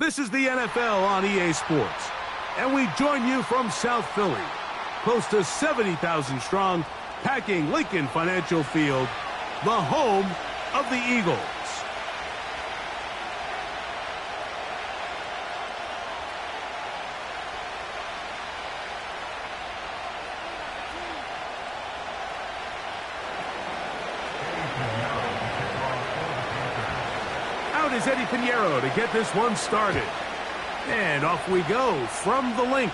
This is the NFL on EA Sports, and we join you from South Philly, close to 70,000 strong, packing Lincoln Financial Field, the home of the Eagles. Out is Eddie Pinheiro to get this one started. And off we go from the link.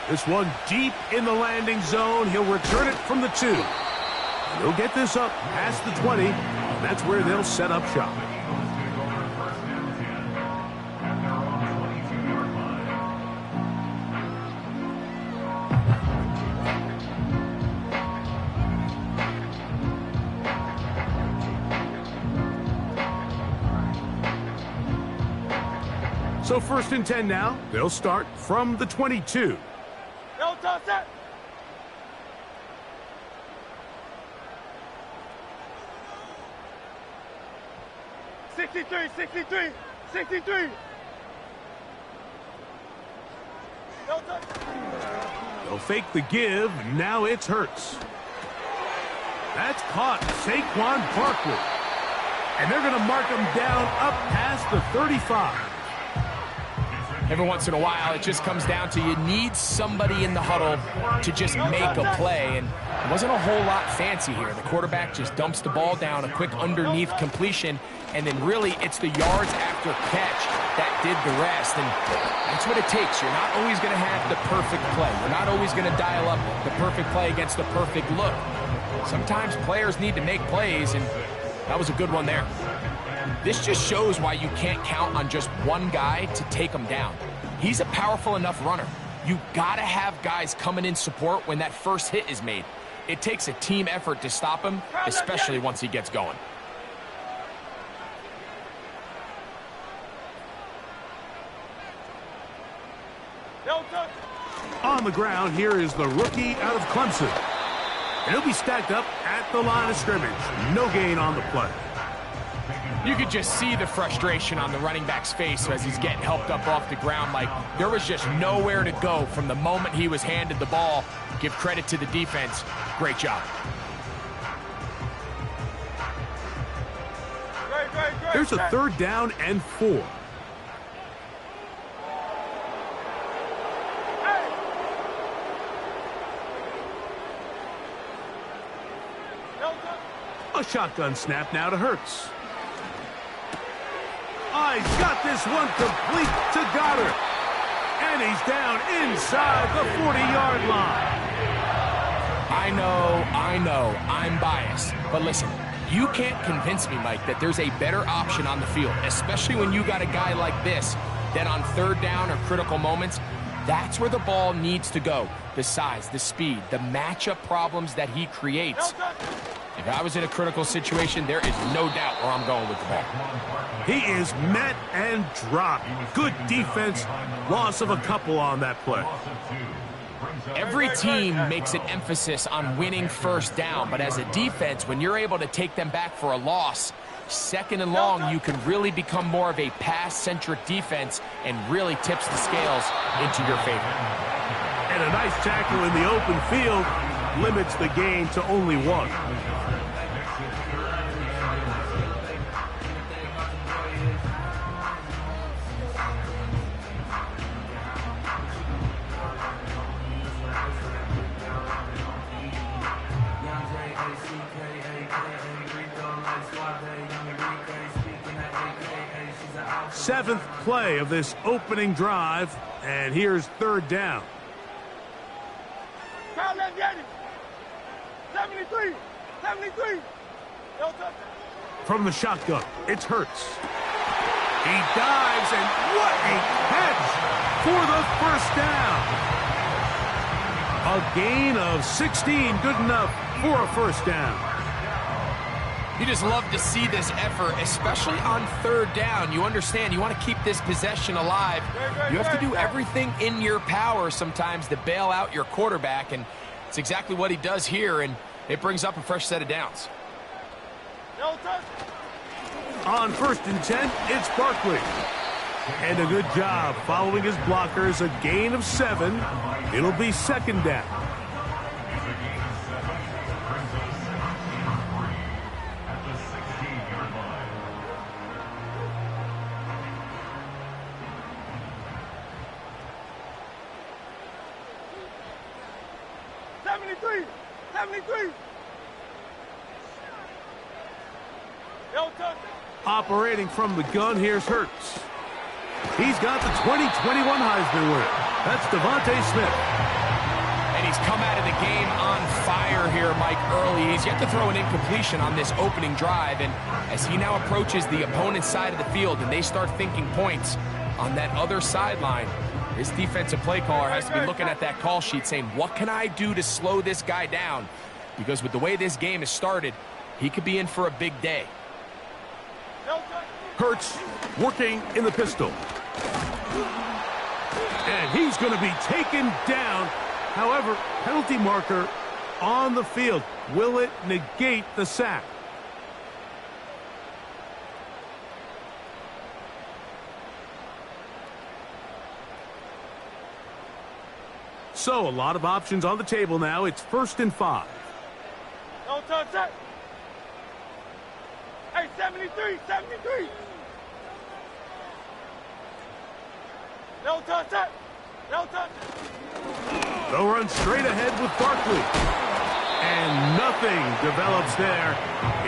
This one deep in the landing zone. He'll return it from the 2. And he'll get this up past the 20. And that's where they'll set up shop. So 1st and 10 now. They'll start from the 22. No toss it. Sixty-three. No touch. They'll fake the give. Now it's Hurts. That's caught. Saquon Barkley. And they're going to mark him down up past the 35. Every once in a while, it just comes down to you need somebody in the huddle to just make a play, and it wasn't a whole lot fancy here. The quarterback just dumps the ball down, a quick underneath completion, and then really it's the yards after catch that did the rest, and that's what it takes. You're not always going to have the perfect play. You're not always going to dial up the perfect play against the perfect look. Sometimes players need to make plays, and that was a good one there. This just shows why you can't count on just one guy to take him down. He's a powerful enough runner. You gotta have guys coming in support when that first hit is made. It takes a team effort to stop him, especially once he gets going. On the ground, here is the rookie out of Clemson. And he'll be stacked up at the line of scrimmage. No gain on the play. You could just see the frustration on the running back's face as he's getting helped up off the ground. Like there was just nowhere to go from the moment he was handed the ball. Give credit to the defense. Great job. There's a 3rd down and 4. A shotgun snap now to Hurts. He's got this one complete to Goddard. And he's down inside the 40-yard line. I know, I'm biased. But listen, you can't convince me, Mike, that there's a better option on the field, especially when you got a guy like this, that on 3rd down or critical moments, that's where the ball needs to go. The size, the speed, the matchup problems that he creates. If I was in a critical situation, there is no doubt where I'm going with the ball. He is met and dropped. Good defense. Loss of a couple on that play. Every team makes an emphasis on winning 1st down, but as a defense, when you're able to take them back for a loss, 2nd and long, you can really become more of a pass-centric defense and really tips the scales into your favor. And a nice tackle in the open field limits the game to only 1. Seventh play of this opening drive, and here's 3rd down. 73. From the shotgun, it's Hurts. He dives, and what a catch for the 1st down. A gain of 16, good enough for a 1st down. You just love to see this effort, especially on 3rd down. You understand, you want to keep this possession alive. You have to do everything in your power sometimes to bail out your quarterback, and it's exactly what he does here, and it brings up a fresh set of downs. On 1st and 10, it's Barkley. And a good job following his blockers. A gain of 7. It'll be second down. Operating from the gun, here's Hurts. He's got the 2021 Heisman winner. That's Devontae Smith. And he's come out of the game on fire here, Mike, early. He's yet to throw an incompletion on this opening drive. And as he now approaches the opponent's side of the field and they start thinking points on that other sideline, his defensive play caller has to be looking at that call sheet saying, what can I do to slow this guy down? Because with the way this game has started, he could be in for a big day. Hurts working in the pistol. And he's going to be taken down. However, penalty marker on the field. Will it negate the sack? So, a lot of options on the table now. It's 1st and 5. No touch that. Hey, 73. No touch that. No touch. They'll run straight ahead with Barkley. And nothing develops there.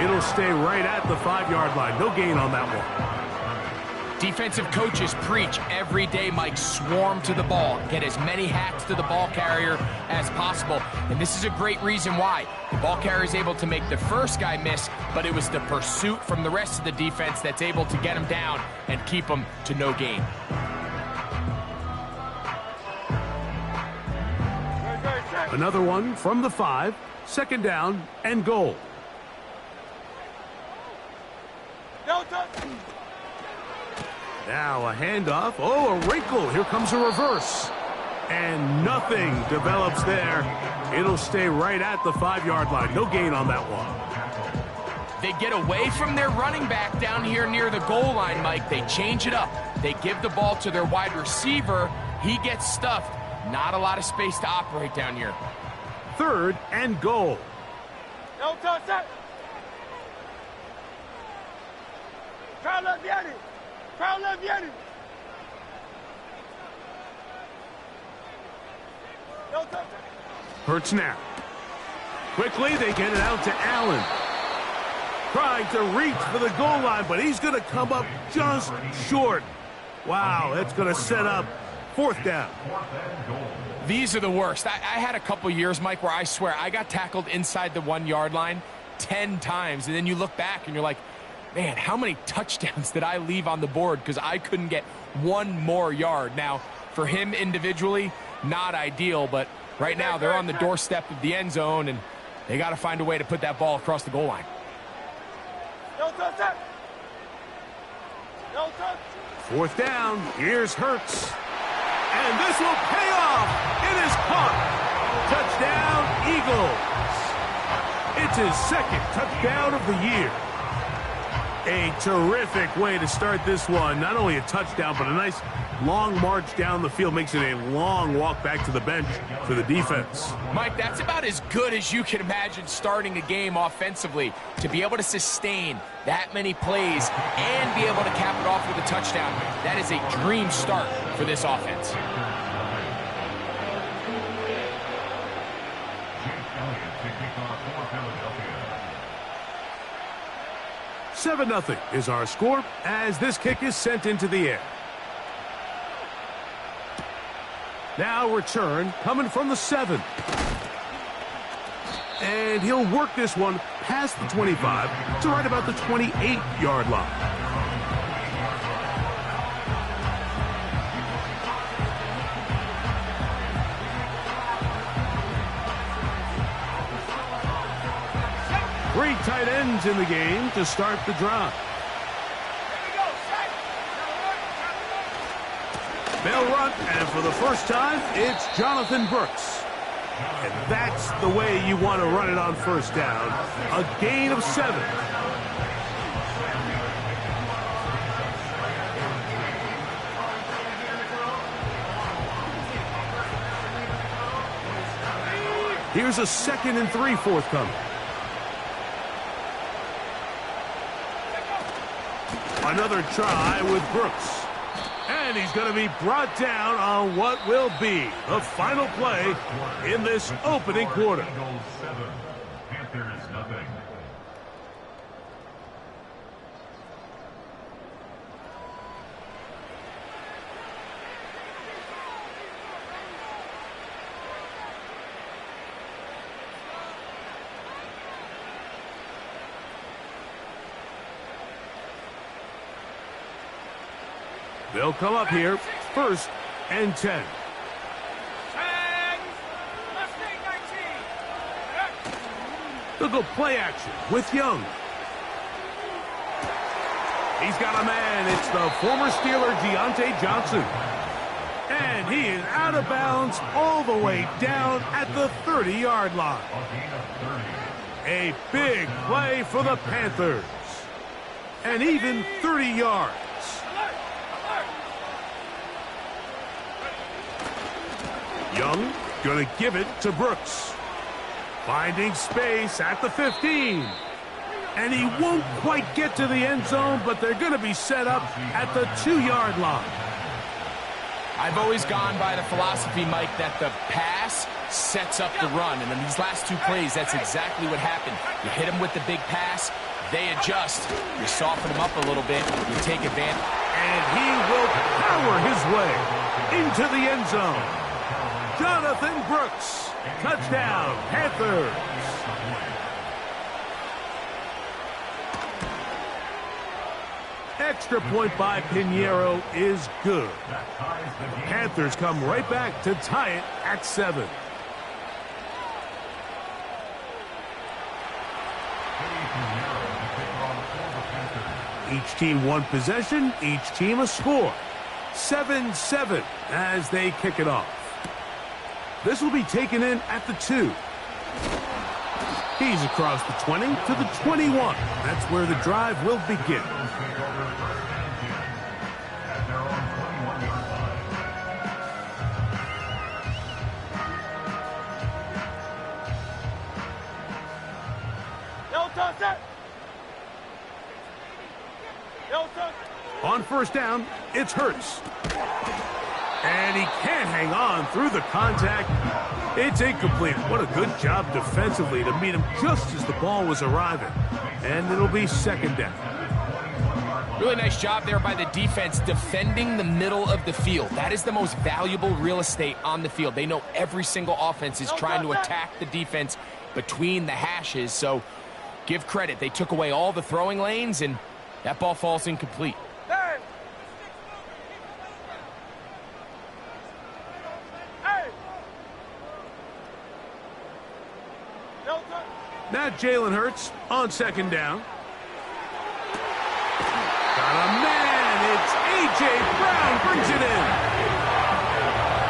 It'll stay right at the 5-yard line. No gain on that one. Defensive coaches preach every day, Mike, swarm to the ball. Get as many hacks to the ball carrier as possible. And this is a great reason why. The ball carrier is able to make the first guy miss, but it was the pursuit from the rest of the defense that's able to get him down and keep him to no gain. Another one from the 5. 2nd down and goal. No touch. Now a handoff. Oh, a wrinkle. Here comes a reverse. And nothing develops there. It'll stay right at the 5-yard line. No gain on that one. They get away from their running back down here near the goal line, Mike. They change it up. They give the ball to their wide receiver. He gets stuffed. Not a lot of space to operate down here. 3rd and goal. No touch that. Crowd left Yanni. Crowd left Yanni. No touch that. Hurts now. Quickly, they get it out to Allen. Trying to reach for the goal line, but he's going to come up just short. Wow, that's going to set up 4th down. These are the worst. I had a couple years, Mike, where I swear I got tackled inside the 1-yard line 10 times. And then you look back and you're like, man, how many touchdowns did I leave on the board because I couldn't get one more yard? Now, for him individually, not ideal, but right now they're on the doorstep of the end zone, and they got to find a way to put that ball across the goal line. No touch that. No touch. 4th down. Here's Hurts. And this will pay off. It is caught. Touchdown, Eagles. It's his 2nd touchdown of the year. A terrific way to start this one. Not only a touchdown, but a nice long march down the field. Makes it a long walk back to the bench for the defense. Mike, that's about as good as you can imagine starting a game offensively. To be able to sustain that many plays and be able to cap it off with a touchdown, that is a dream start for this offense. 7-0 is our score as this kick is sent into the air. Now return coming from the 7. And he'll work this one past the 25 to right about the 28-yard line. Three tight ends in the game to start the drive. They'll run, and for the first time, it's Jonathan Brooks. And that's the way you want to run it on 1st down. A gain of 7. Here's a 2nd and 3 forthcoming. Another try with Brooks. And he's going to be brought down on what will be the final play in this opening quarter. They'll come up here, 1st and 10. They'll go play action with Young. He's got a man. It's the former Steeler, Deontay Johnson. And he is out of bounds all the way down at the 30-yard line. A big play for the Panthers. And even 30 yards. Young going to give it to Brooks. Finding space at the 15. And he won't quite get to the end zone, but they're going to be set up at the 2-yard line. I've always gone by the philosophy, Mike, that the pass sets up the run. And in these last 2 plays, that's exactly what happened. You hit them with the big pass, they adjust. You soften them up a little bit, you take advantage. And he will power his way into the end zone. Jonathan Brooks, touchdown, Panthers. Extra point by Pinheiro is good. Panthers come right back to tie it at 7. Each team 1 possession, each team a score. 7-7 as they kick it off. This will be taken in at the 2. He's across the 20 to the 21. That's where the drive will begin. On 1st down, it's Hurts. And he can't hang on through the contact. It's incomplete. What a good job defensively to meet him just as the ball was arriving. And it'll be 2nd down. Really nice job there by the defense defending the middle of the field. That is the most valuable real estate on the field. They know every single offense is trying to attack the defense between the hashes. So give credit. They took away all the throwing lanes, and that ball falls incomplete. Now Jalen Hurts on 2nd down. Got a man. It's A.J. Brown brings it in.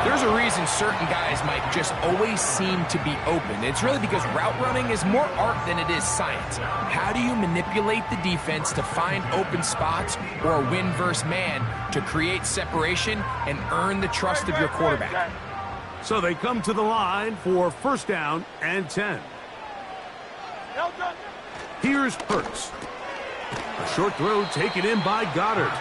There's a reason certain guys might just always seem to be open. It's really because route running is more art than it is science. How do you manipulate the defense to find open spots or a win versus man to create separation and earn the trust of your quarterback? So they come to the line for 1st down and 10. Here's Hurts. A short throw taken in by Goddard.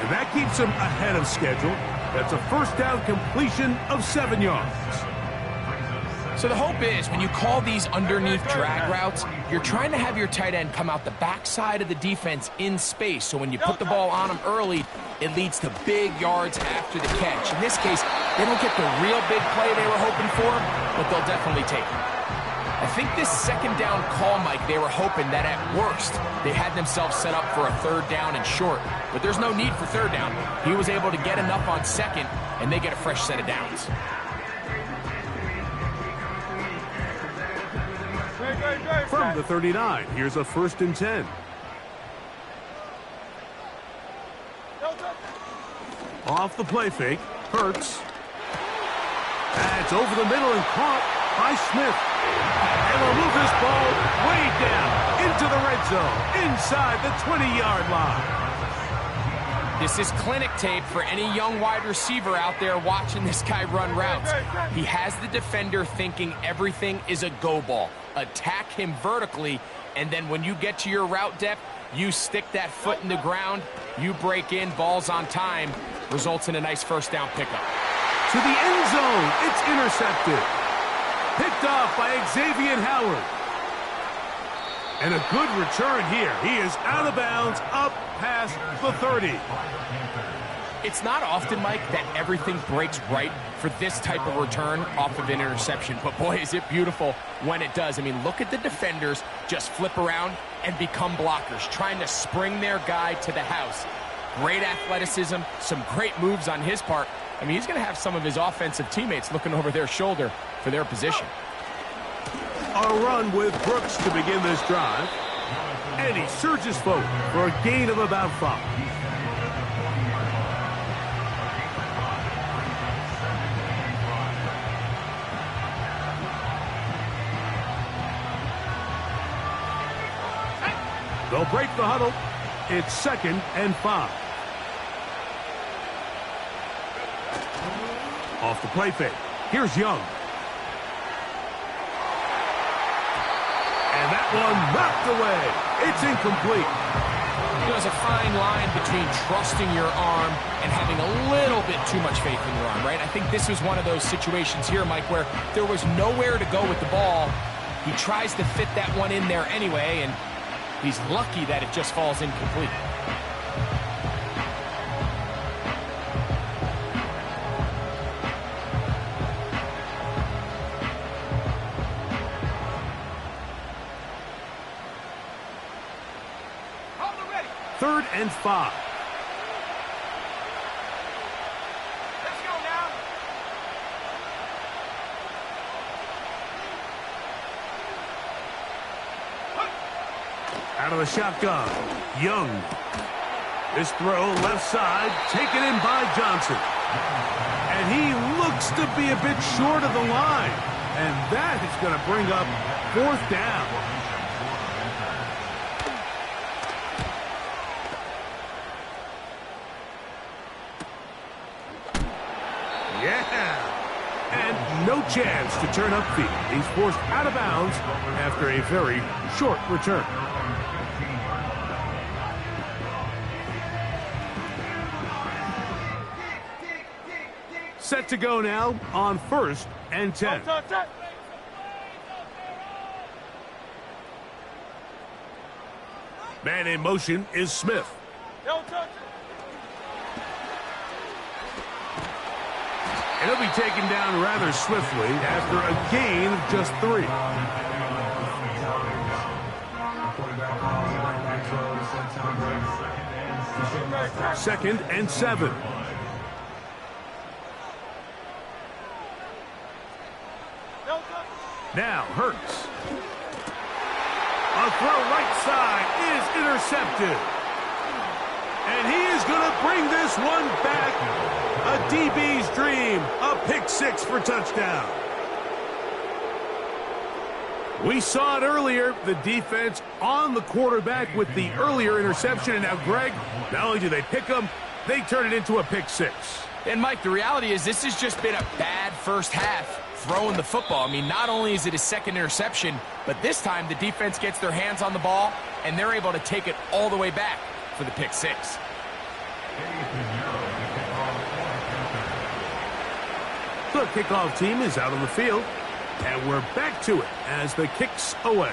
And that keeps him ahead of schedule. That's a 1st down completion of 7 yards. So the hope is when you call these underneath drag routes, you're trying to have your tight end come out the backside of the defense in space. So when you put the ball on him early, it leads to big yards after the catch. In this case, they don't get the real big play they were hoping for, but they'll definitely take it. I think this 2nd down call, Mike, they were hoping that at worst they had themselves set up for a 3rd down and short. But there's no need for 3rd down. He was able to get enough on 2nd, and they get a fresh set of downs. From the 39, here's a 1st and 10. Off the play fake, Hurts. That's over the middle and caught by Smith. And they'll move this ball way down into the red zone, inside the 20-yard line. This is clinic tape for any young wide receiver out there watching this guy run routes. He has the defender thinking everything is a go ball. Attack him vertically, and then when you get to your route depth, you stick that foot in the ground, you break in, balls on time, results in a nice first down pickup. To the end zone, it's intercepted. Picked off by Xavier Howard. And a good return here. He is out of bounds, up past the 30. It's not often, Mike, that everything breaks right for this type of return off of an interception. But boy, is it beautiful when it does. I mean, look at the defenders just flip around and become blockers, trying to spring their guy to the house. Great athleticism, some great moves on his part. I mean, he's going to have some of his offensive teammates looking over their shoulder for their position. A run with Brooks to begin this drive. And he surges forward for a gain of about 5. They'll break the huddle. It's 2nd and 5. Off the play fake. Here's Young. And that one knocked away. It's incomplete. There's a fine line between trusting your arm and having a little bit too much faith in your arm, right? I think this was one of those situations here, Mike, where there was nowhere to go with the ball. He tries to fit that one in there anyway, and he's lucky that it just falls incomplete. Third and 5. Let's go now. Out of the shotgun, Young. This throw left side, taken in by Johnson. And he looks to be a bit short of the line. And that is going to bring up 4th down. Yeah. And no chance to turn upfield. He's forced out of bounds after a very short return. Set to go now on 1st and 10. Man in motion is Smith. Don't touch it. And he'll be taken down rather swiftly after a gain of just 3. Second and 7. Now Hurts. A throw right side is intercepted. And he is going to bring this one back. A DB's dream. A pick 6 for touchdown. We saw it earlier. The defense on the quarterback with the earlier interception. And now, Greg, not only do they pick him, they turn it into a pick 6. And, Mike, the reality is this has just been a bad first half throwing the football. I mean, not only is it his 2nd interception, but this time the defense gets their hands on the ball, and they're able to take it all the way back for the pick 6. The kickoff team is out on the field, and we're back to it as the kick's away.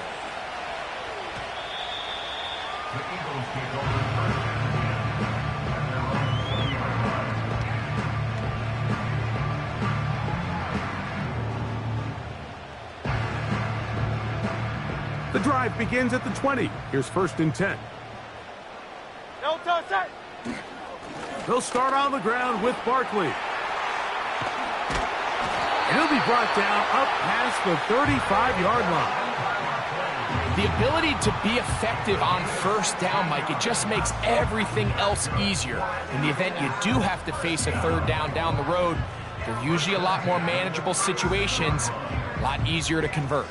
The drive begins at the 20. Here's 1st and 10. Don't touch it. They'll start on the ground with Barkley. And he'll be brought down up past the 35-yard line. The ability to be effective on 1st down, Mike, it just makes everything else easier. In the event you do have to face a 3rd down the road, they're usually a lot more manageable situations, a lot easier to convert.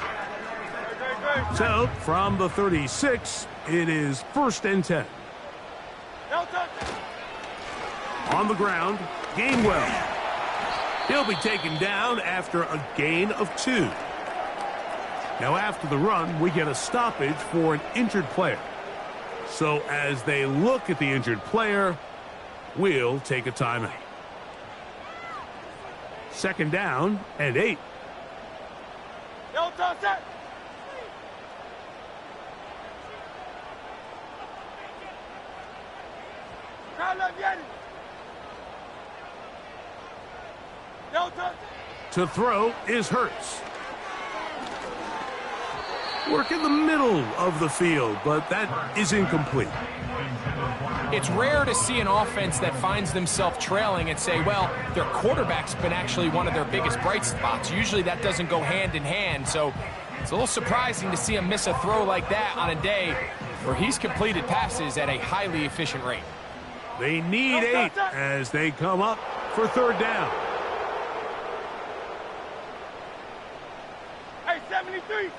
So, from the 36, it is 1st and 10. Don't touch it. On the ground, Gainwell. He'll be taken down after a gain of 2. Now after the run, we get a stoppage for an injured player. So as they look at the injured player, we'll take a timeout. 2nd down and 8. Yo, touch that. Crowd left, Yanni. Yo, touch. To throw is Hurts. Work in the middle of the field, but that is incomplete. It's rare to see an offense that finds themselves trailing and say, well, their quarterback's been actually one of their biggest bright spots. Usually that doesn't go hand in hand, so it's a little surprising to see him miss a throw like that on a day where he's completed passes at a highly efficient rate. They need 8 as they come up for 3rd down. Hey, 73.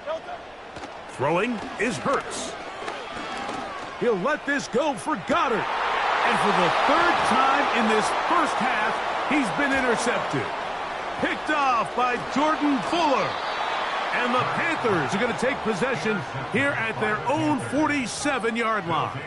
Yo, touch. Throwing is Hurts. He'll let this go for Goddard. And for the 3rd time in this first half, he's been intercepted. Picked off by Jordan Fuller. And the Panthers are going to take possession here at their own 47-yard line.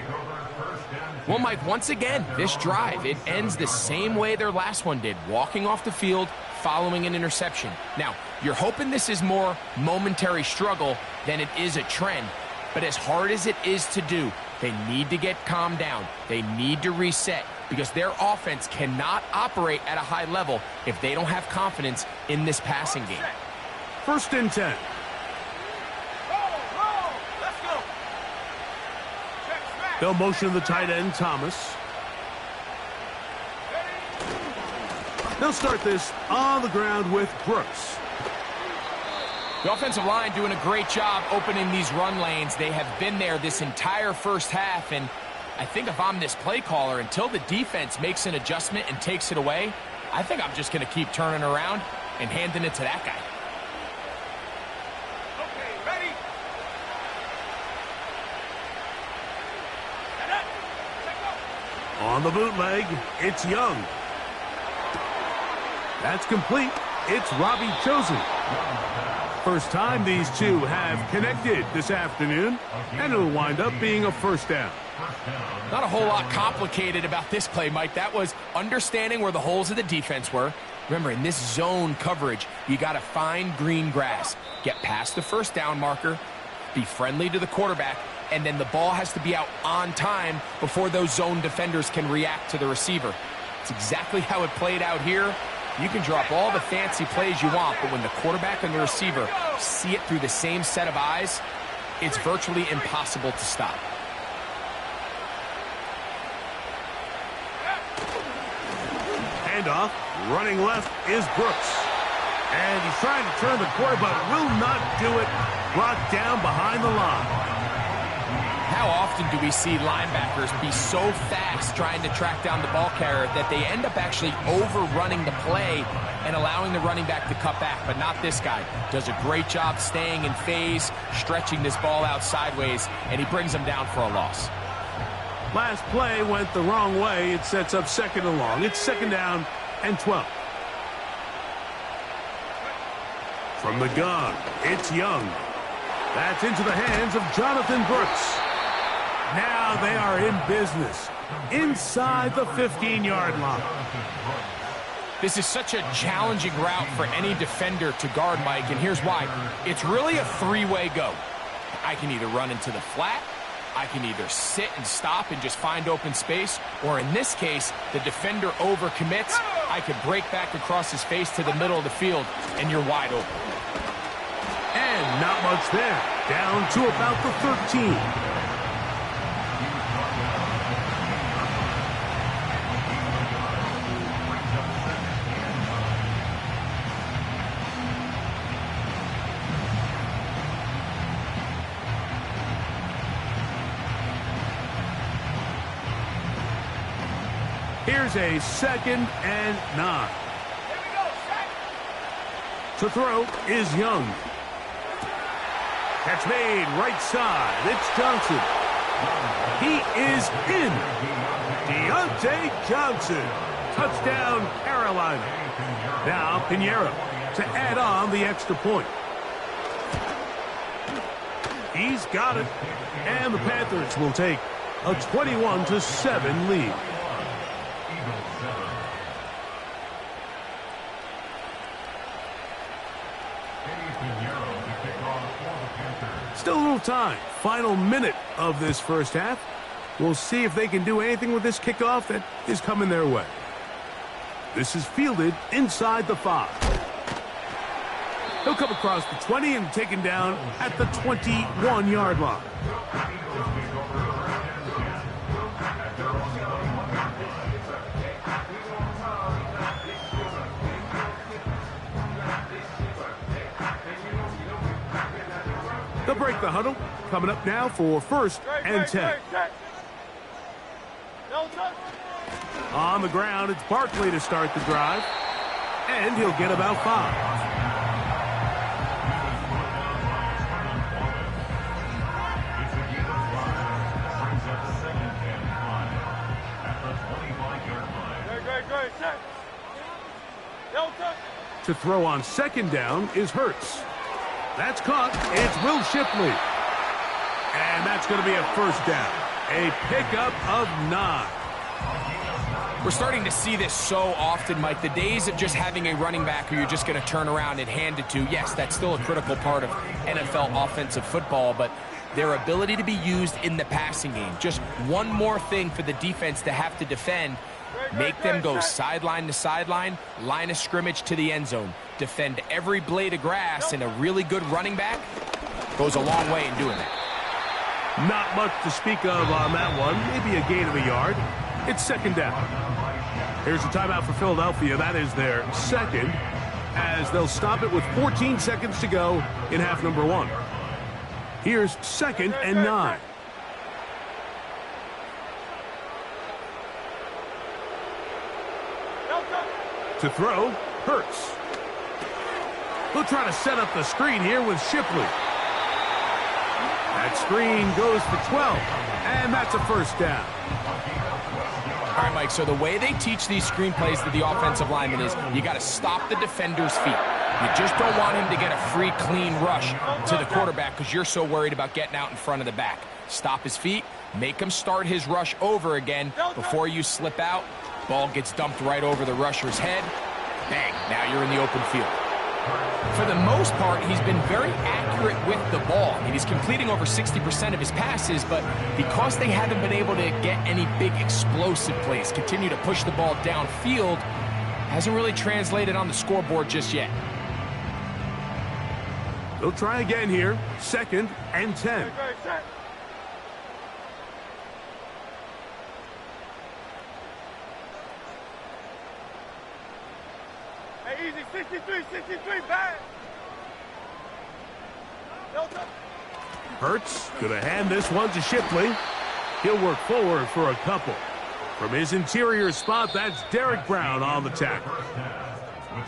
Well, Mike, once again, this drive, it ends the same way their last one did, walking off the field, following an interception. Now, you're hoping this is more momentary struggle than it is a trend, but as hard as it is to do, they need to get calmed down. They need to reset because their offense cannot operate at a high level if they don't have confidence in this passing game. 1st and 10. Roll. Let's go. They'll motion the tight end, Thomas. They'll start this on the ground with Brooks. The offensive line doing a great job opening these run lanes. They have been there this entire first half, and I think if I'm this play caller, until the defense makes an adjustment and takes it away, I think I'm just going to keep turning around and handing it to that guy. Okay, ready? Set up. Check up. On the bootleg, it's Young. That's complete. It's Robbie Chosen. First time these two have connected this afternoon, and it'll wind up being a 1st down. Not a whole lot complicated about this play, Mike. That was understanding where the holes of the defense were. Remember, in this zone coverage, you got to find green grass, get past the 1st down marker, be friendly to the quarterback, and then the ball has to be out on time before those zone defenders can react to the receiver. It's exactly how it played out here. You can drop all the fancy plays you want, but when the quarterback and the receiver see it through the same set of eyes, it's virtually impossible to stop. Handoff, running left is Brooks. And he's trying to turn the corner, but will not do it. Brought down behind the line. How often do we see linebackers be so fast trying to track down the ball carrier that they end up actually overrunning the play and allowing the running back to cut back? But not this guy. Does a great job staying in phase, stretching this ball out sideways, and he brings him down for a loss. Last play went the wrong way. It sets up 2nd and long. It's 2nd down and 12. From the gun, it's Young. That's into the hands of Jonathan Brooks. Now they are in business inside the 15-yard line. This is such a challenging route for any defender to guard, Mike, and here's why. It's really a 3-way go. I can either run into the flat, I can either sit and stop and just find open space, or in this case, the defender overcommits. I could break back across his face to the middle of the field, and you're wide open. And not much there. Down to about the 13. Here's a 2nd and 9. Here we go, set. To throw is Young. Catch made right side. It's Johnson. He is in. Deontay Johnson. Touchdown, Carolina. Now Pinheiro to add on the extra point. He's got it. And the Panthers will take a 21-7 lead. Still a little time. Final minute of this first half. We'll see if they can do anything with this kickoff that is coming their way. This is fielded inside the 5. He'll come across the 20 and taken down at the 21-yard line. They'll break the huddle. Coming up now for 1st and 10. On the ground, it's Barkley to start the drive. And he'll get about 5. To throw on 2nd down is Hurts. That's caught. It's Will Shipley. And that's going to be a 1st down. A pickup of 9. We're starting to see this so often, Mike. The days of just having a running back who you're just going to turn around and hand it to, yes, that's still a critical part of NFL offensive football, but their ability to be used in the passing game. Just one more thing for the defense to have to defend. Make them go sideline to sideline, line of scrimmage to the end zone. Defend every blade of grass, and a really good running back goes a long way in doing that. Not much to speak of on that one. Maybe a gain of a yard. It's 2nd down. Here's a timeout for Philadelphia. That is their 2nd, as they'll stop it with 14 seconds to go in half number 1. Here's 2nd and 9. To throw, Hurts. He'll try to set up the screen here with Shipley. That screen goes for 12, and that's a 1st down. All right, Mike, so the way they teach these screenplays to the offensive lineman is you got to stop the defender's feet. You just don't want him to get a free, clean rush to the quarterback because you're so worried about getting out in front of the back. Stop his feet, make him start his rush over again before you slip out. Ball gets dumped right over the rusher's head. Bang, now you're in the open field. For the most part, he's been very accurate with the ball. I mean, he's completing over 60% of his passes, but because they haven't been able to get any big explosive plays, continue to push the ball downfield, hasn't really translated on the scoreboard just yet. They'll try again here. 2nd and 10. Hey, easy, 63, back. Hurts gonna hand this one to Shipley. He'll work forward for a couple. From his interior spot, that's Derek Brown on the tackle.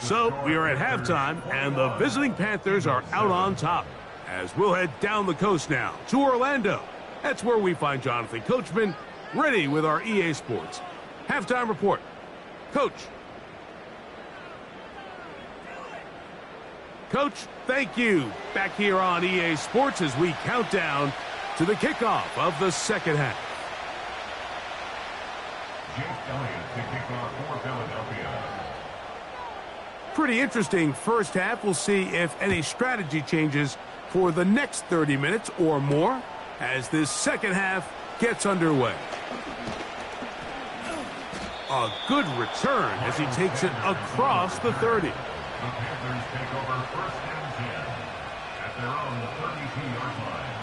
So we are at halftime, and the visiting Panthers are out on top. As we'll head down the coast now to Orlando. That's where we find Jonathan Coachman ready with our EA Sports halftime report. Coach. Coach, thank you. Back here on EA Sports as we count down to the kickoff of the 2nd half. Pretty interesting first half. We'll see if any strategy changes for the next 30 minutes or more as this 2nd half gets underway. A good return as he takes it across the 30. The Panthers take over 1st and 10 at their own 32-yard line.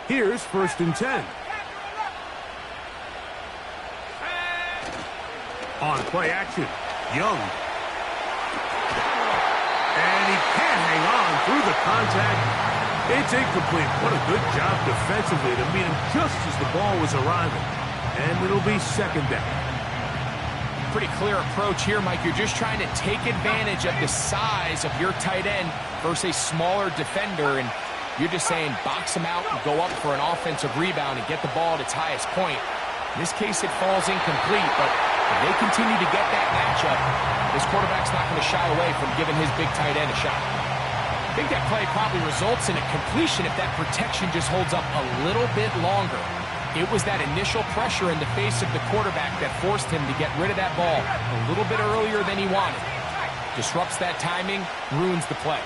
Here's 1st and 10. On play action, Young. And he can't hang on through the contact. It's incomplete. What a good job defensively to meet him just as the ball was arriving. And it'll be second down. Pretty clear approach here, Mike. You're just trying to take advantage of the size of your tight end versus a smaller defender, and you're just saying box him out and go up for an offensive rebound and get the ball at its highest point. In this case, it falls incomplete, but if they continue to get that matchup, this quarterback's not going to shy away from giving his big tight end a shot. I think that play probably results in a completion if that protection just holds up a little bit longer. It was that initial pressure in the face of the quarterback that forced him to get rid of that ball a little bit earlier than he wanted. Disrupts that timing, ruins the play.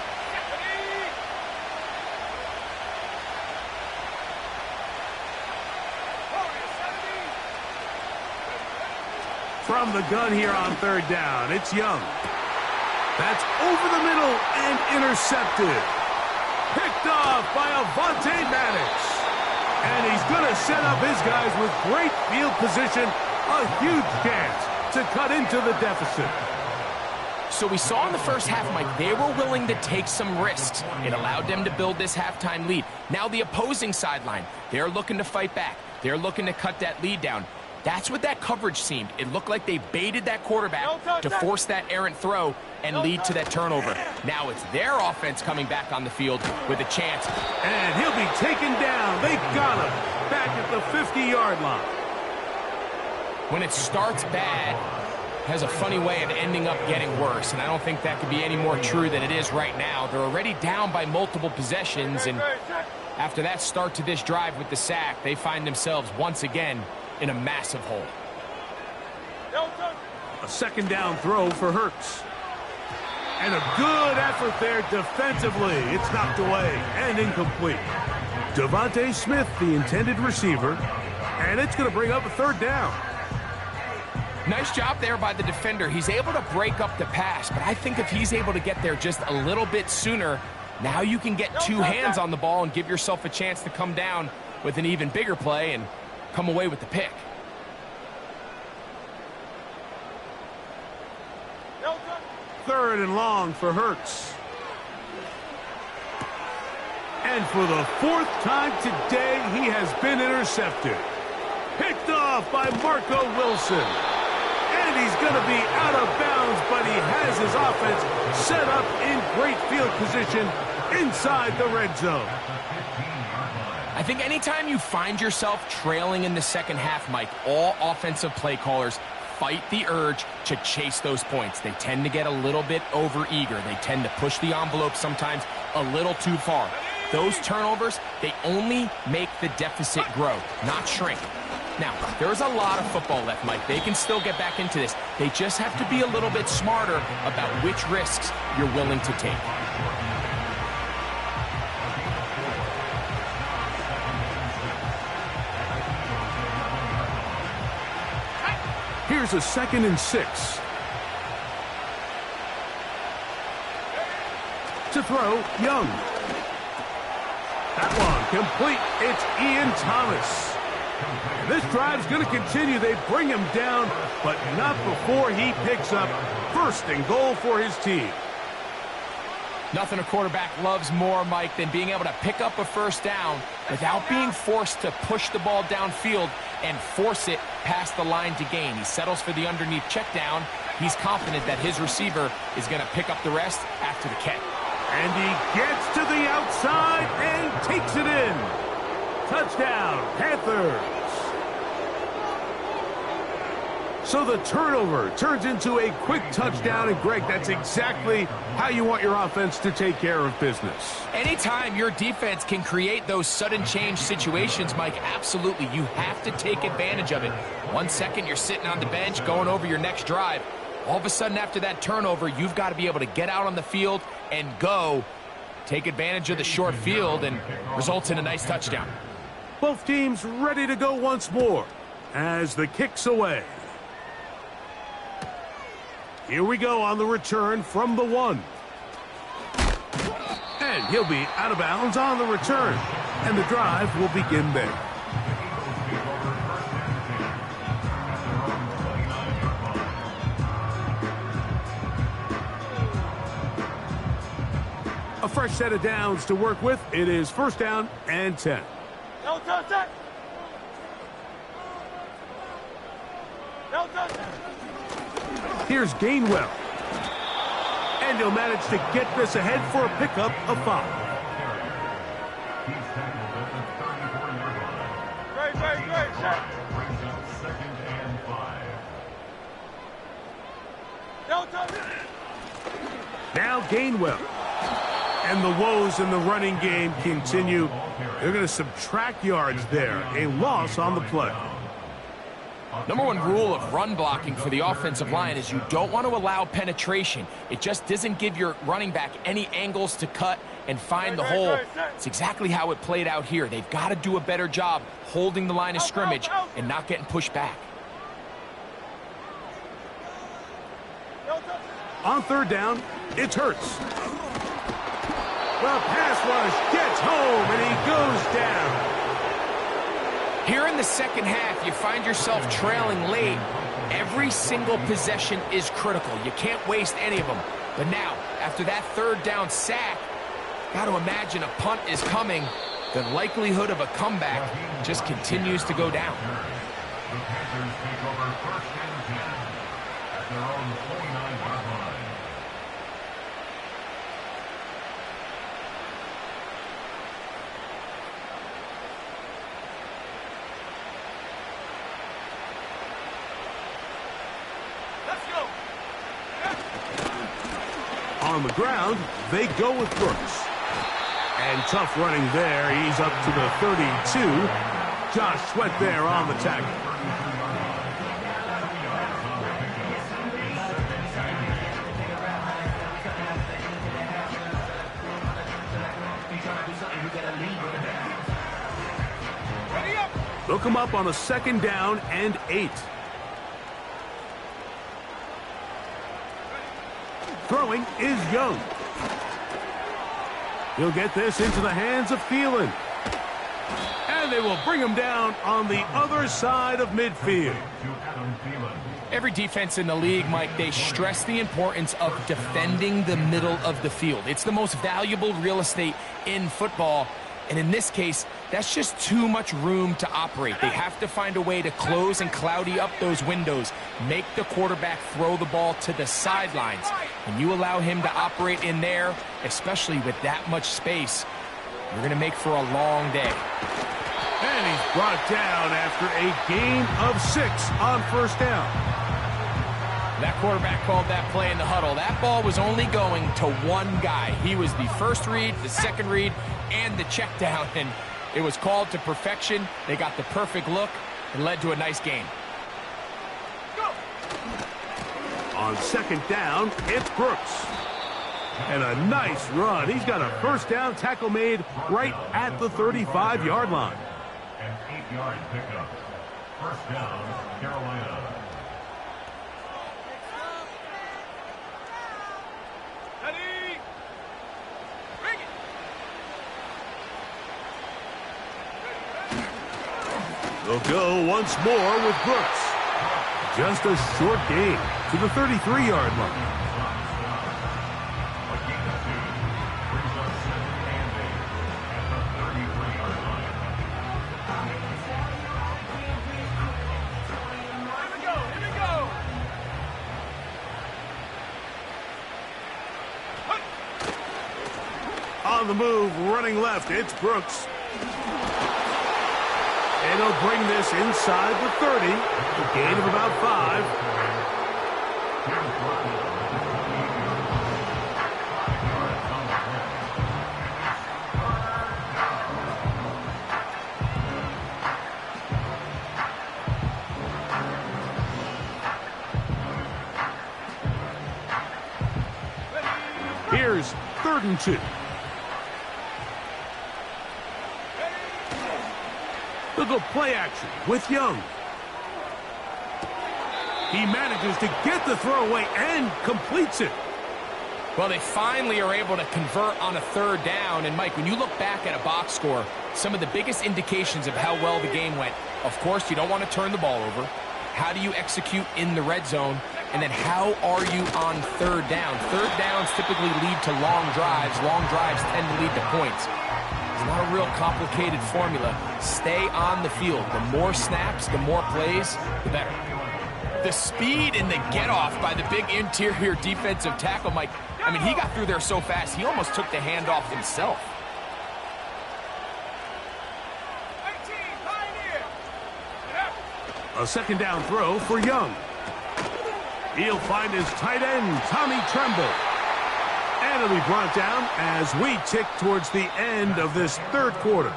From the gun here on third down, it's Young. That's over the middle and intercepted. Picked off by Avonte Maddox. And he's going to set up his guys with great field position. A huge chance to cut into the deficit. So we saw in the first half, Mike, they were willing to take some risks. It allowed them to build this halftime lead. Now the opposing sideline, they're looking to fight back. They're looking to cut that lead down. That's what that coverage seemed. It looked like they baited that quarterback to force that errant throw and lead to that turnover. Now it's their offense coming back on the field with a chance. And he'll be taken down. They got him back at the 50-yard line. When it starts bad, has a funny way of ending up getting worse, and I don't think that could be any more true than it is right now. They're already down by multiple possessions, and after that start to this drive with the sack, they find themselves once again in a massive hole. A second down throw for Hurts. And a good effort there defensively. It's knocked away and incomplete. Devontae Smith, the intended receiver, and it's going to bring up a third down. Nice job there by the defender. He's able to break up the pass, but I think if he's able to get there just a little bit sooner, now you can get two hands on the ball and give yourself a chance to come down with an even bigger play and come away with the pick. Third and long for Hurts. And for the fourth time today, he has been intercepted. Picked off by Marco Wilson. And he's going to be out of bounds, but he has his offense set up in great field position inside the red zone. I think anytime you find yourself trailing in the second half, Mike, all offensive play callers fight the urge to chase those points. They tend to get a little bit overeager. They tend to push the envelope sometimes a little too far. Those turnovers, they only make the deficit grow, not shrink. Now, there's a lot of football left, Mike. They can still get back into this. They just have to be a little bit smarter about which risks you're willing to take. Here's a 2nd and 6. To throw, Young. That one complete. It's Ian Thomas. And this drive's going to continue. They bring him down, but not before he picks up first and goal for his team. Nothing a quarterback loves more, Mike, than being able to pick up a first down without being forced to push the ball downfield and force it past the line to gain. He settles for the underneath check down. He's confident that his receiver is going to pick up the rest after the catch. And he gets to the outside and takes it in. Touchdown, Panthers. So the turnover turns into a quick touchdown, and Greg, that's exactly how you want your offense to take care of business. Anytime your defense can create those sudden change situations, Mike, absolutely, you have to take advantage of it. 1 second, you're sitting on the bench going over your next drive. All of a sudden, after that turnover, you've got to be able to get out on the field and go. Take advantage of the short field and results in a nice touchdown. Both teams ready to go once more as the kick's away. Here we go on the return from the 1. And he'll be out of bounds on the return. And the drive will begin there. A fresh set of downs to work with. It is 1st down and 10. Don't touch it. Here's Gainwell. And he'll manage to get this ahead for a pickup of 5. He's tackled at the 34-yard line. Great. Set. Brings up 2nd and 5. Don't touch it. Now Gainwell. And the woes in the running game continue. They're going to subtract yards there. A loss on the play. Number one rule of run blocking for the offensive line is you don't want to allow penetration. It just doesn't give your running back any angles to cut and find the hole. It's exactly how it played out here. They've got to do a better job holding the line of scrimmage and not getting pushed back. On 3rd down, it's Hurts. Well, pass rush gets home, and he goes down. Here in the second half, you find yourself trailing late. Every single possession is critical. You can't waste any of them. But now, after that 3rd down sack, got to imagine a punt is coming. The likelihood of a comeback just continues to go down. The Panthers take over 1st and 10 at their own 49-yard line. On the ground, they go with Brooks. And tough running there. He's up to the 32. Josh Sweat there on the tackle. Look him up on a 2nd down and 8. Throwing is Young. He'll get this into the hands of Thielen. And they will bring him down on the other side of midfield. Every defense in the league, Mike, they stress the importance of defending the middle of the field. It's the most valuable real estate in football. And in this case, that's just too much room to operate. They have to find a way to close and cloudy up those windows, make the quarterback throw the ball to the sidelines. When you allow him to operate in there, especially with that much space, you're going to make for a long day. And he's brought down after a gain of 6 on 1st down. That quarterback called that play in the huddle. That ball was only going to one guy. He was the first read, the second read, and the check down. And it was called to perfection. They got the perfect look and led to a nice game. On 2nd down, it's Brooks. And a nice run. He's got a 1st down tackle made right at the 35-yard line. An 8-yard pickup. 1st down, Carolina. They'll go once more with Brooks. Just a short gain to the 33-yard line. A gain of 2 brings up 2nd and 8 at the 33-yard line. Here we go. On the move, running left, it's Brooks. And he'll bring this inside the 30. A gain of about 5. Here's 3rd and 2. They'll go play action with Young. He manages to get the throwaway and completes it. Well, they finally are able to convert on a 3rd down. And, Mike, when you look back at a box score, some of the biggest indications of how well the game went, of course, you don't want to turn the ball over. How do you execute in the red zone? And then how are you on 3rd down? 3rd downs typically lead to long drives. Long drives tend to lead to points. It's not a real complicated formula. Stay on the field. The more snaps, the more plays, the better. The speed and the get-off by the big interior defensive tackle, Mike. I mean, he got through there so fast, he almost took the handoff himself. A second down throw for Young. He'll find his tight end, Tommy Tremble. And it'll be brought down as we tick towards the end of this third quarter.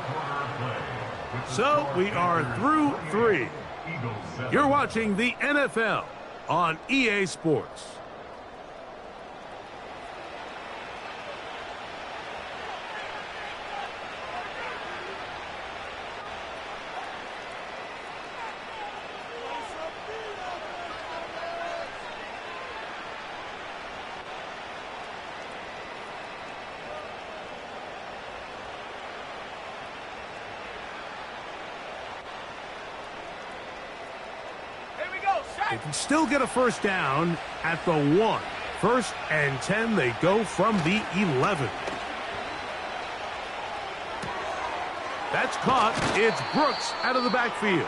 So we are through 3. You're watching the NFL on EA Sports. They can still get a first down at the 1. 1st and 10, they go from the 11. That's caught. It's Brooks out of the backfield.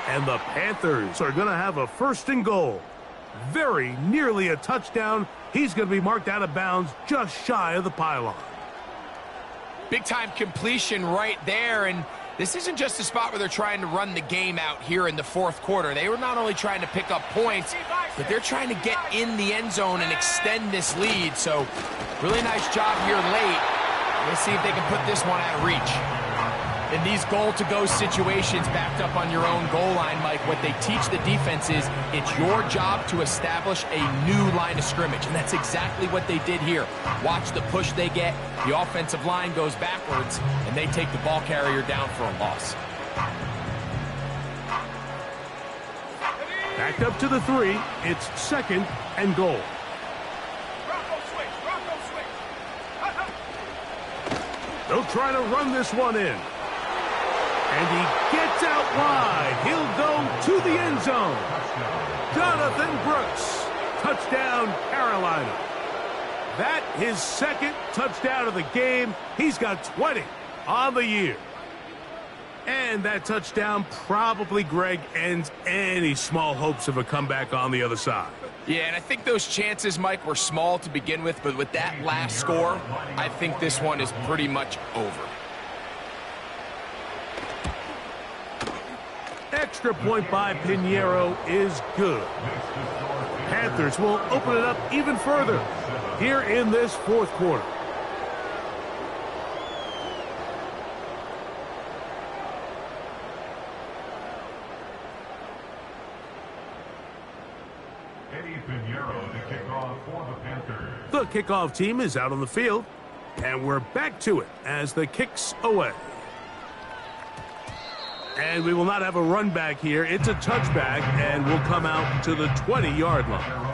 And the Panthers are going to have a 1st and goal. Very nearly a touchdown. He's going to be marked out of bounds just shy of the pylon. Big-time completion right there, and this isn't just a spot where they're trying to run the game out here in the 4th quarter. They were not only trying to pick up points, but they're trying to get in the end zone and extend this lead. So, really nice job here late. Let's see if they can put this one out of reach. In these goal-to-go situations backed up on your own goal line, Mike, what they teach the defense is it's your job to establish a new line of scrimmage, and that's exactly what they did here. Watch the push they get. The offensive line goes backwards, and they take the ball carrier down for a loss. Back up to the 3. It's 2nd and goal. They'll try to run this one in. And he gets out wide. He'll go to the end zone. Jonathan Brooks. Touchdown, Carolina. That his 2nd touchdown of the game. He's got 20 on the year. And that touchdown probably, Greg, ends any small hopes of a comeback on the other side. Yeah, and I think those chances, Mike, were small to begin with, but with that last score, I think this one is pretty much over. Extra point by Pinheiro is good. Panthers will open it up even further here in this 4th quarter. To kick off for the Panthers. The kickoff team is out on the field, and we're back to it as the kick's away. And we will not have a run back here. It's a touchback, and will come out to the 20-yard line.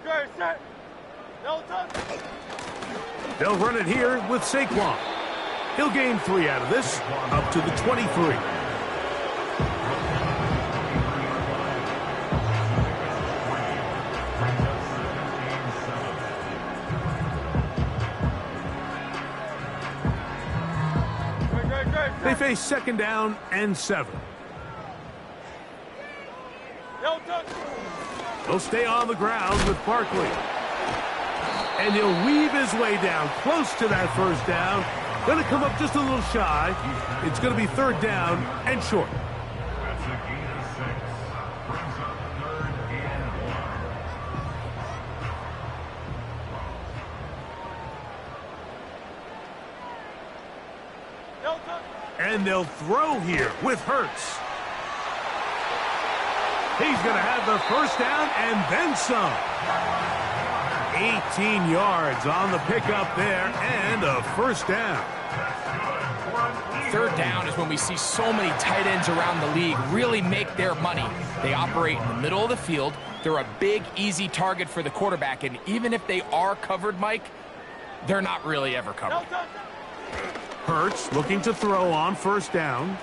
Great, set. No touch. They'll run it here with Saquon. He'll gain 3 out of this, up to the 23. They face 2nd down and 7. No touch. He'll stay on the ground with Barkley. And he'll weave his way down close to that 1st down. Going to come up just a little shy. It's going to be 3rd down and short. That's a gain of 6. Brings up 3rd and 1. No touch. And they'll throw here with Hurts. He's going to have the 1st down and then some. 18 yards on the pickup there and a 1st down. 3rd down is when we see so many tight ends around the league really make their money. They operate in the middle of the field. They're a big, easy target for the quarterback. And even if they are covered, Mike, they're not really ever covered. No touch. Hurts looking to throw on first down.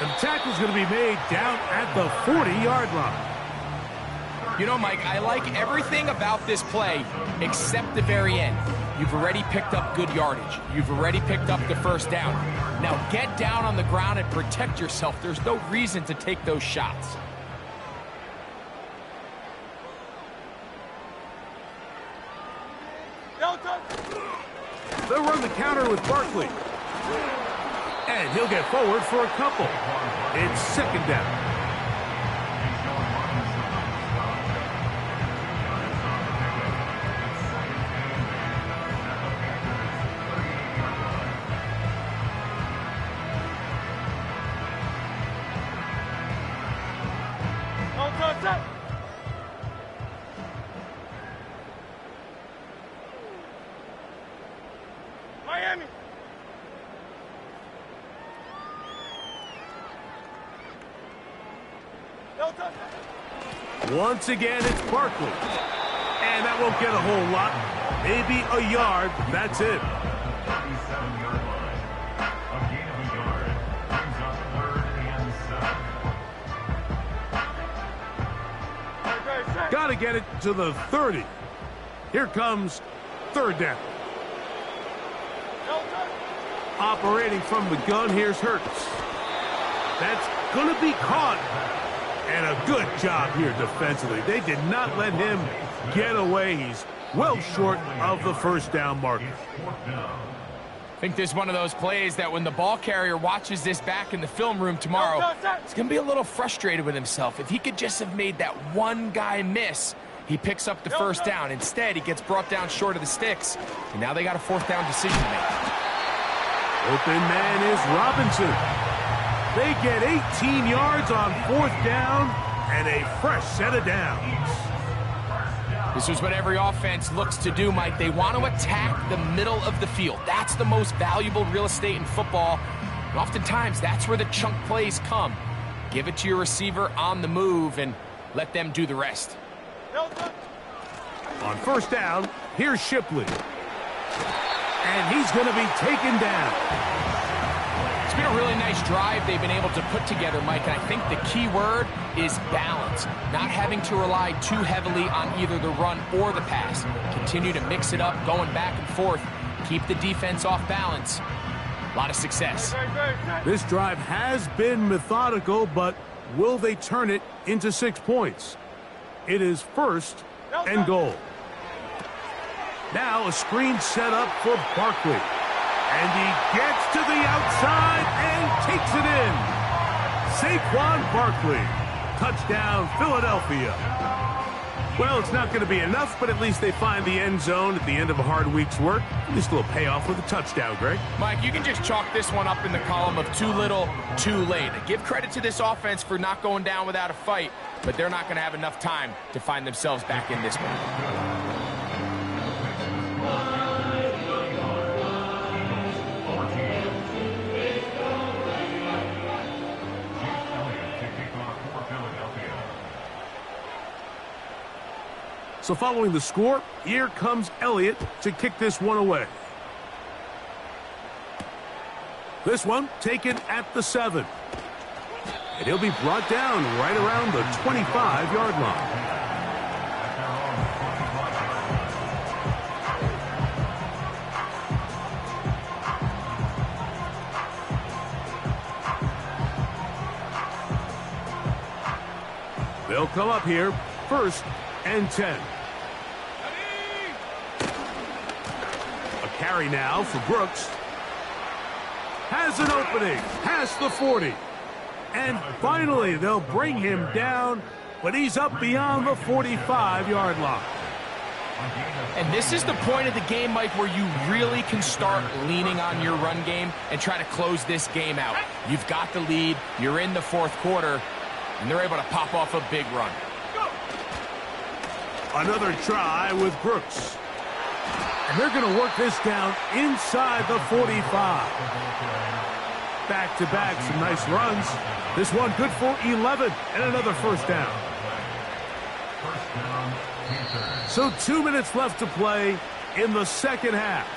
And the tackle's going to be made down at the 40-yard line. You know, Mike, I like everything about this play except the very end. You've already picked up good yardage. You've already picked up the first down. Now get down on the ground and protect yourself. There's no reason to take those shots. They'll run the counter with Barkley. And he'll get forward for a couple. It's second down. Miami. Once again, it's Barkley. And that won't get a whole lot. Maybe a yard. That's it. 37-yard line. A gain of a yard. Brings up 3rd and 7. Got to get it to the 30. Here comes third down. Operating from the gun, here's Hurts. That's going to be caught. And a good job here defensively. They did not let him get away. He's well short of the first down marker. I think this is one of those plays that when the ball carrier watches this back in the film room tomorrow, he's going to be a little frustrated with himself. If he could just have made that one guy miss, he picks up the first down. Instead, he gets brought down short of the sticks, and now they got a fourth down decision to make. Open man is Robinson. They get 18 yards on fourth down and a fresh set of downs. This is what every offense looks to do, Mike. They want to attack the middle of the field. That's the most valuable real estate in football. And oftentimes, that's where the chunk plays come. Give it to your receiver on the move and let them do the rest. On first down, here's Shipley. And he's going to be taken down. It's been a really nice drive they've been able to put together, Mike, and I think the key word is balance. Not having to rely too heavily on either the run or the pass. Continue to mix it up, going back and forth. Keep the defense off balance. A lot of success. This drive has been methodical, but will they turn it into 6 points? It is first and goal. Now a screen set up for Barkley. And he gets to the outside and takes it in. Saquon Barkley. Touchdown, Philadelphia. Well, it's not going to be enough, but at least they find the end zone at the end of a hard week's work. At least a little payoff with a touchdown, Greg. Mike, you can just chalk this one up in the column of too little, too late. Give credit to this offense for not going down without a fight, but they're not going to have enough time to find themselves back in this one. So following the score, here comes Elliott to kick this one away. This one taken at the 7. And he'll be brought down right around the 25-yard line. They'll come up here, first and 10. Carry now for Brooks. Has an opening past the 40. And finally, they'll bring him down, but he's up beyond the 45-yard line. And this is the point of the game, Mike, where you really can start leaning on your run game and try to close this game out. You've got the lead, you're in the fourth quarter, and they're able to pop off a big run. Another try with Brooks. And they're going to work this down inside the 45. Back-to-back, some nice runs. This one good for 11 and another first down. So 2 minutes left to play in the second half.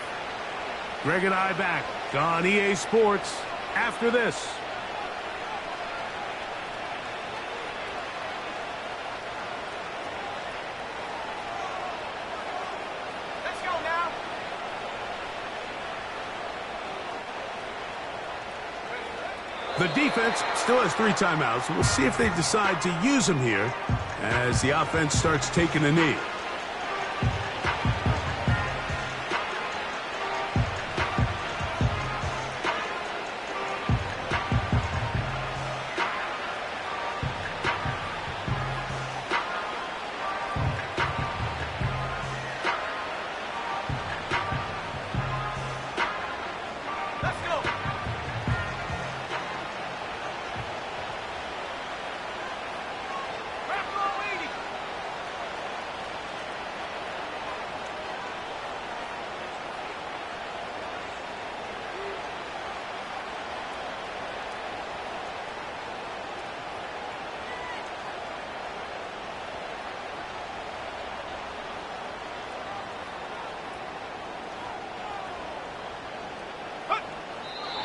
Greg and I back on EA Sports after this. Let's go now. The defense still has 3 timeouts. We'll see if they decide to use them here as the offense starts taking a knee. Let's go. Crack on 80.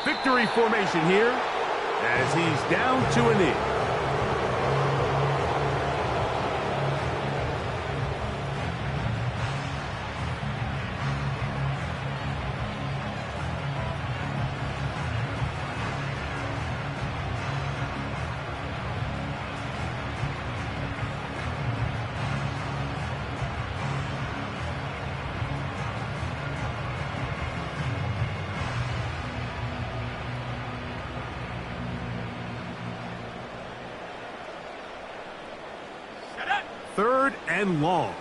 Victory formation here as he's down to a knee. Set up. 3rd and long.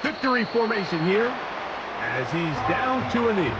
Victory formation here as he's down to a knee.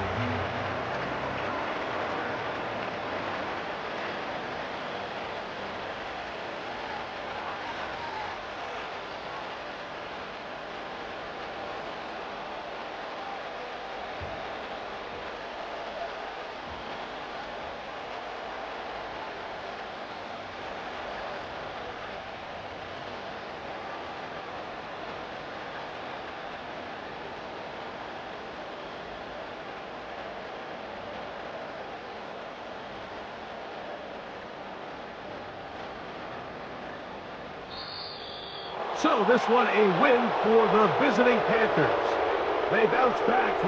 So this one a win for the visiting Panthers. They bounce back from